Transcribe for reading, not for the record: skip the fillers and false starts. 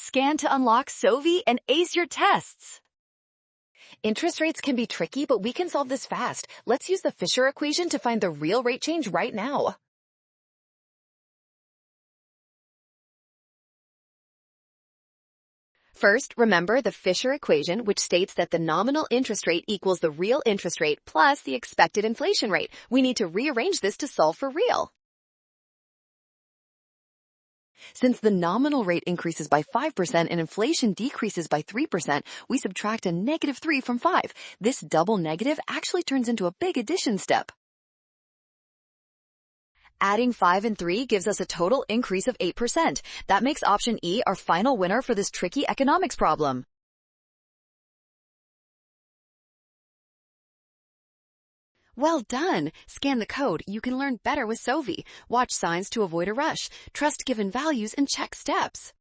Scan to unlock Sovi and ace your tests. Interest rates can be tricky, but we can solve this fast. Let's use the Fisher equation to find the real rate change right now. First, remember the Fisher equation, which states that the nominal interest rate equals the real interest rate plus the expected inflation rate. We need to rearrange this to solve for real. Since the nominal rate increases by 5% and inflation decreases by 3%, we subtract a -3 from 5. This double negative actually turns into a big addition step. Adding 5 and 3 gives us a total increase of 8%. That makes option E our final winner for this tricky economics problem. Well done! Scan the code. You can learn better with Sovi. Watch signs to avoid a rush. Trust given values and check steps.